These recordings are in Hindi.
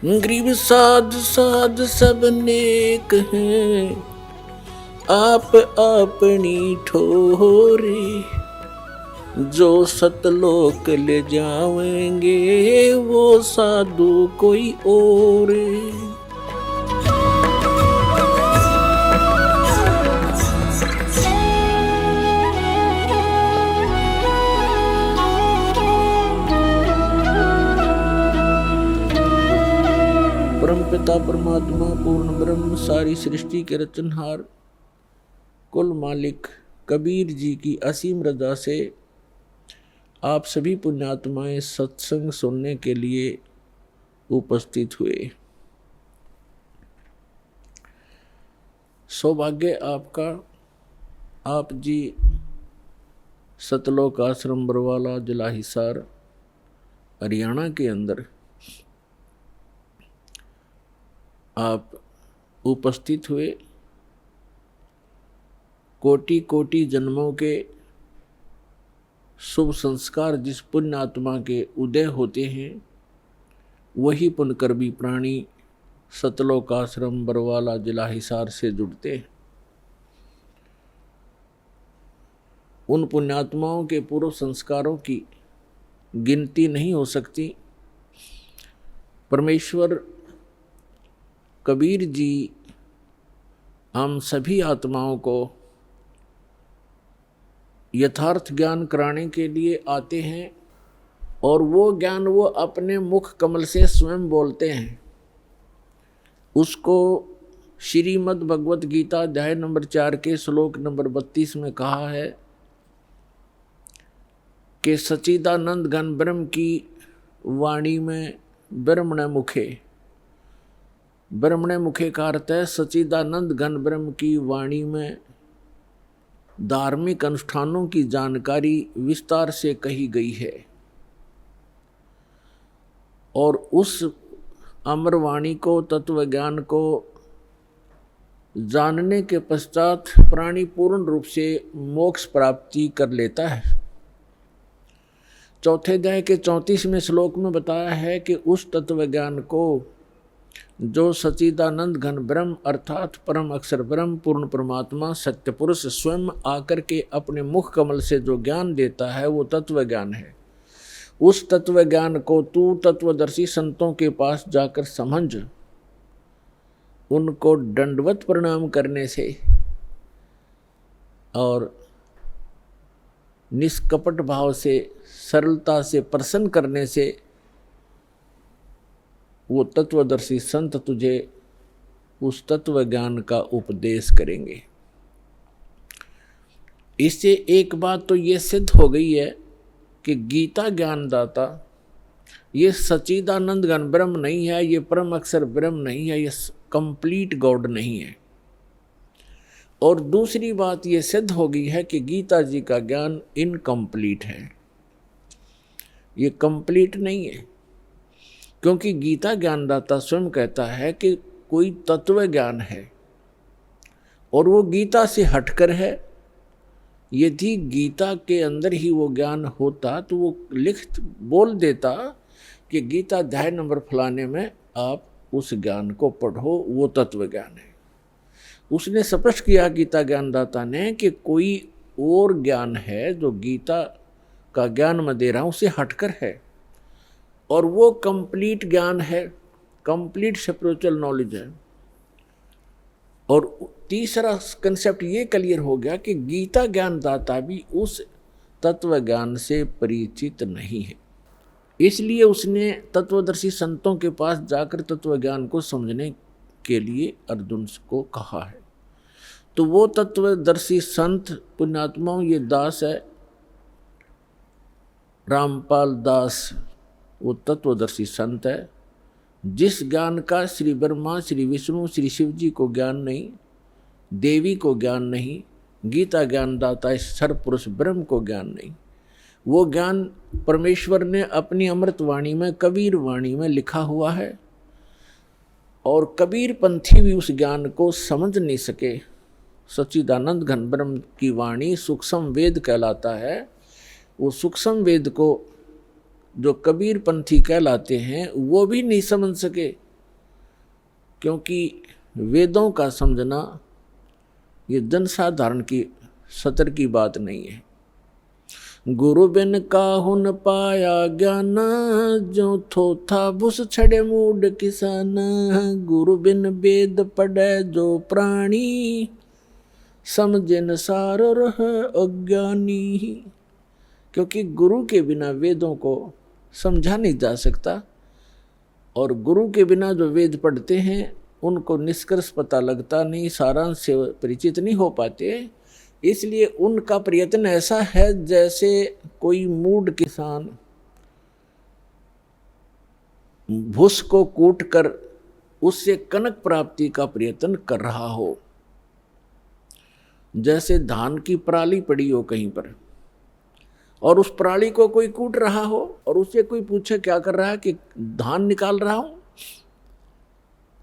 गरीब साध साध सब नेक हैं, आप अपनी ठोरे। जो सतलोक ले जावेंगे वो साधु कोई और। परमपिता परमात्मा पूर्ण ब्रह्म सारी सृष्टि के रचनहार कुल मालिक कबीर जी की असीम रजा से आप सभी पुण्यात्माएं सत्संग सुनने के लिए उपस्थित हुए। सौभाग्य आपका, आप जी सतलोक आश्रम बरवाला जिला हिसार हरियाणा के अंदर आप उपस्थित हुए। कोटि कोटि जन्मों के शुभ संस्कार जिस पुण्य आत्मा के उदय होते हैं, वही पुण्यकर्मी प्राणी सतलोक आश्रम बरवाला जिला हिसार से जुड़ते हैं। उन पुण्यात्माओं के पूर्व संस्कारों की गिनती नहीं हो सकती। परमेश्वर कबीर जी हम सभी आत्माओं को यथार्थ ज्ञान कराने के लिए आते हैं और वो ज्ञान वो अपने मुख कमल से स्वयं बोलते हैं। उसको श्रीमद् भगवत गीता अध्याय नंबर 4 के श्लोक नंबर 32 में कहा है कि सच्चिदानंद घन ब्रह्म की वाणी में ब्रह्मण मुखे। ब्रह्मण मुखे का अर्थ है सच्चिदानंद घन ब्रह्म की वाणी में धार्मिक अनुष्ठानों की जानकारी विस्तार से कही गई है। और उस अमर वाणी को, तत्व ज्ञान को जानने के पश्चात प्राणी पूर्ण रूप से मोक्ष प्राप्ति कर लेता है। चौथे अध्याय के 34वें श्लोक में बताया है कि उस तत्व ज्ञान को जो सच्चिदानंद घन ब्रह्म अर्थात परम अक्षर ब्रह्म पूर्ण परमात्मा सत्य पुरुष स्वयं आकर के अपने मुख कमल से जो ज्ञान देता है वो तत्व ज्ञान है। उस तत्व ज्ञान को तू तत्वदर्शी संतों के पास जाकर समझ, उनको दंडवत प्रणाम करने से और निष्कपट भाव से सरलता से प्रसन्न करने से वो तत्वदर्शी संत तुझे उस तत्व ज्ञान का उपदेश करेंगे। इससे एक बात तो ये सिद्ध हो गई है कि गीता ज्ञानदाता ये सच्चिदानंद घन ब्रह्म नहीं है, ये परम अक्षर ब्रह्म नहीं है, ये कंप्लीट गॉड नहीं है। और दूसरी बात ये सिद्ध हो गई है कि गीता जी का ज्ञान इनकम्प्लीट है, ये कंप्लीट नहीं है। क्योंकि गीता ज्ञानदाता स्वयं कहता है कि कोई तत्व ज्ञान है और वो गीता से हटकर है। यदि गीता के अंदर ही वो ज्ञान होता तो वो बोल देता कि गीता अध्याय नंबर फलाने में आप उस ज्ञान को पढ़ो, वो तत्व ज्ञान है। उसने स्पष्ट किया गीता ज्ञानदाता ने कि कोई और ज्ञान है जो गीता का ज्ञान मैं दे रहा हूँ उससे हटकर है और वो कंप्लीट ज्ञान है, कंप्लीट स्पिरिचुअल नॉलेज है। और तीसरा कंसेप्ट ये क्लियर हो गया कि गीता ज्ञानदाता भी उस तत्व ज्ञान से परिचित नहीं है। इसलिए उसने तत्वदर्शी संतों के पास जाकर तत्व ज्ञान को समझने के लिए अर्जुन को कहा है। तो वो तत्वदर्शी संत पुण्यात्माओं ये दास है रामपाल दास, वो तत्वदर्शी संत है जिस ज्ञान का श्री ब्रह्मा श्री विष्णु श्री शिव जी को ज्ञान नहीं, देवी को ज्ञान नहीं, गीता ज्ञानदाता सर्वपुरुष ब्रह्म को ज्ञान नहीं। वो ज्ञान परमेश्वर ने अपनी अमृत वाणी में कबीर वाणी में लिखा हुआ है और कबीर पंथी भी उस ज्ञान को समझ नहीं सके। सच्चिदानंद घन ब्रह्म की वाणी सूक्ष्म वेद कहलाता है। वो सूक्ष्म वेद को जो कबीर पंथी कहलाते हैं वो भी नहीं समझ सके क्योंकि वेदों का समझना ये जनसाधारण की सतर की बात नहीं है। गुरु बिन काहू न पाया ज्ञान, जो थोथा भुस छड़े मूड किसान। गुरु बिन वेद पढ़े जो प्राणी, समझन सार रह अज्ञानी। क्योंकि गुरु के बिना वेदों को समझा नहीं जा सकता, और गुरु के बिना जो वेद पढ़ते हैं उनको निष्कर्ष पता लगता नहीं, सारांश से परिचित नहीं हो पाते। इसलिए उनका प्रयत्न ऐसा है जैसे कोई मूढ़ किसान भूस को कूट कर उससे कनक प्राप्ति का प्रयत्न कर रहा हो। जैसे धान की पराली पड़ी हो कहीं पर, और उस पराली को कोई कूट रहा हो, और उससे कोई पूछे क्या कर रहा है, कि धान निकाल रहा हूं,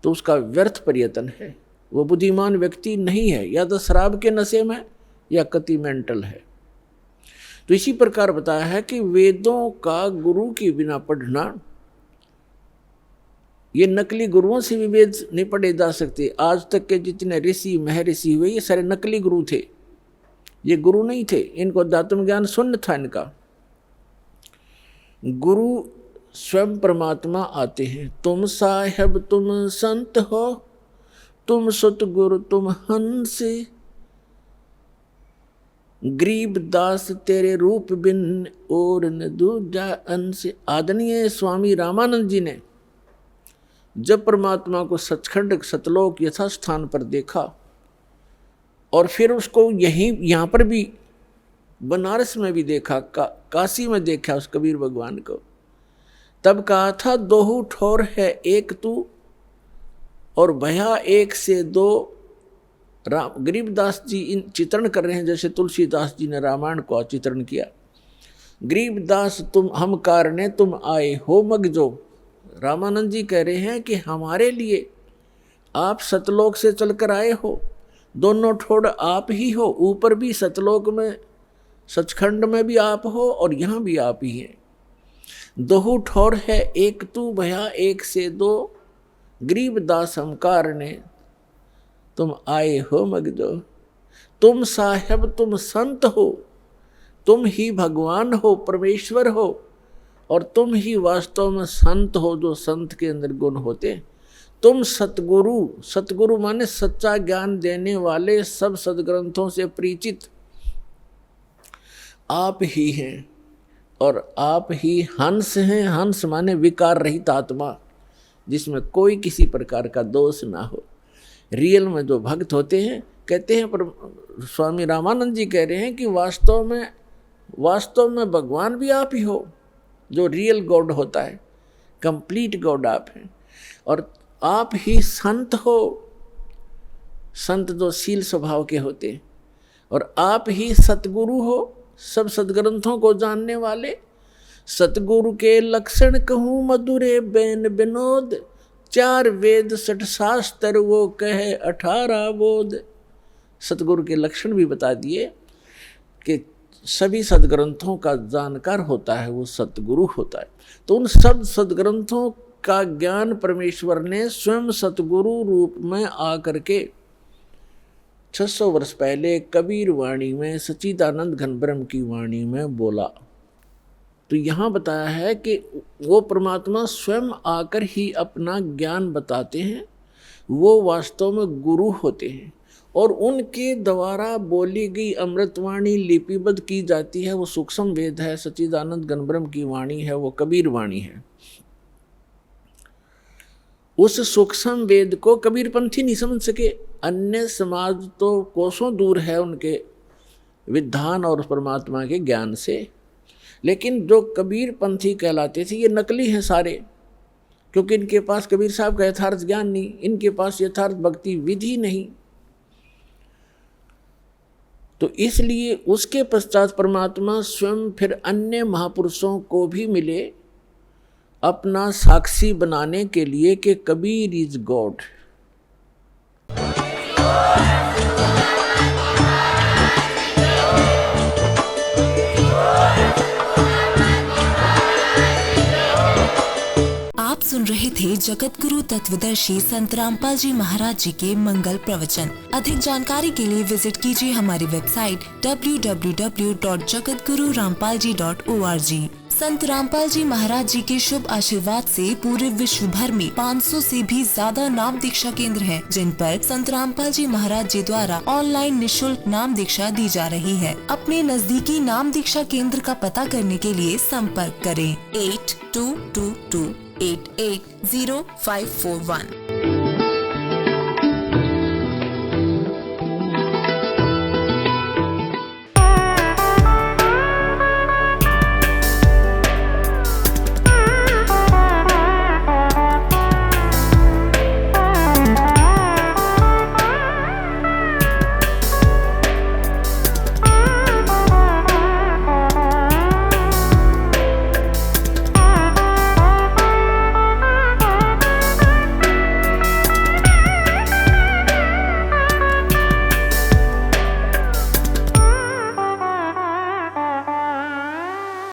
तो उसका व्यर्थ प्रयत्न है। वो बुद्धिमान व्यक्ति नहीं है, या तो शराब के नशे में या कति मेंटल है। तो इसी प्रकार बताया है कि वेदों का गुरु के बिना पढ़ना, ये नकली गुरुओं से भी वेद नहीं पढ़े जा सकते। आज तक के जितने ऋषि महर्षि हुए ये सारे नकली गुरु थे, ये गुरु नहीं थे। इनको अध्यात्म ज्ञान शून्य था इनका। गुरु स्वयं परमात्मा आते हैं। तुम साहेब तुम संत हो, तुम सतगुरु तुम हंस, गरीब दास तेरे रूप बिन और न दूजा अंश। आदरणीय स्वामी रामानंद जी ने जब परमात्मा को सचखंड सतलोक यथास्थान पर देखा, और फिर उसको यहाँ पर भी बनारस में भी देखा, काशी में देखा उस कबीर भगवान को, तब कहा था दोहू ठोर है एक तू, और भया एक से दो। गरीबदास जी इन चित्रण कर रहे हैं, जैसे तुलसीदास जी ने रामायण को चित्रण किया। गरीबदास तुम हम कारणे तुम आए हो मगजो। रामानंद जी कह रहे हैं कि हमारे लिए आप सतलोक से चलकर आए हो, दोनों ठोड़ आप ही हो, ऊपर भी सतलोक में सचखंड में भी आप हो और यहाँ भी आप ही हैं। दोहू ठोर है एक तू, भया एक से दो, गरीबदास हम कारणे तुम आए हो मगजो। तुम साहेब तुम संत हो, तुम ही भगवान हो, परमेश्वर हो, और तुम ही वास्तव में संत हो जो संत के अंदर गुण होते। तुम सतगुरु, सतगुरु माने सच्चा ज्ञान देने वाले, सब सदग्रंथों से परिचित आप ही हैं, और आप ही हंस हैं। हंस माने विकार रहित आत्मा, जिसमें कोई किसी प्रकार का दोष ना हो। रियल में जो भक्त होते हैं, कहते हैं, पर स्वामी रामानंद जी कह रहे हैं कि वास्तव में भगवान भी आप ही हो, जो रियल गॉड होता है, कंप्लीट गॉड आप हैं। और आप ही संत हो, संत जो शील स्वभाव के होते हैं, और आप ही सतगुरु हो, सब सदग्रंथों को जानने वाले। सतगुरु के लक्षण कहूँ मधुरे बैन विनोद, चार वेद सठ शास्त्र वो कहे 18 बोध। सतगुरु के लक्षण भी बता दिए कि सभी सदग्रंथों का जानकार होता है, वो सतगुरु होता है। तो उन सब सदग्रंथों का ज्ञान परमेश्वर ने स्वयं सतगुरु रूप में आकर के 600 वर्ष पहले कबीर वाणी में, सच्चिदानंद घन ब्रह्म की वाणी में बोला। तो यहाँ बताया है कि वो परमात्मा स्वयं आकर ही अपना ज्ञान बताते हैं, वो वास्तव में गुरु होते हैं, और उनके द्वारा बोली गई अमृतवाणी लिपिबद्ध की जाती है। वो सूक्ष्म वेद है, सच्चिदानंद घन ब्रह्म की वाणी है, वो कबीर वाणी है। उस सूक्ष्म वेद को कबीरपंथी नहीं समझ सके। अन्य समाज तो कोसों दूर है उनके विधान और परमात्मा के ज्ञान से, लेकिन जो कबीरपंथी कहलाते थे ये नकली हैं सारे, क्योंकि इनके पास कबीर साहब का यथार्थ ज्ञान नहीं, इनके पास यथार्थ भक्ति विधि नहीं। तो इसलिए उसके पश्चात परमात्मा स्वयं फिर अन्य महापुरुषों को भी मिले अपना साक्षी बनाने के लिए कि कबीर इज गॉड। आप सुन रहे थे जगत गुरु तत्वदर्शी संत रामपाल जी महाराज जी के मंगल प्रवचन। अधिक जानकारी के लिए विजिट कीजिए हमारी वेबसाइट www.jagatgururampalji.org। संत रामपाल जी महाराज जी के शुभ आशीर्वाद से पूरे विश्व भर में 500 से भी ज्यादा नाम दीक्षा केंद्र हैं, जिन पर संत रामपाल जी महाराज जी द्वारा ऑनलाइन निशुल्क नाम दीक्षा दी जा रही है। अपने नजदीकी नाम दीक्षा केंद्र का पता करने के लिए संपर्क करें 8222880541।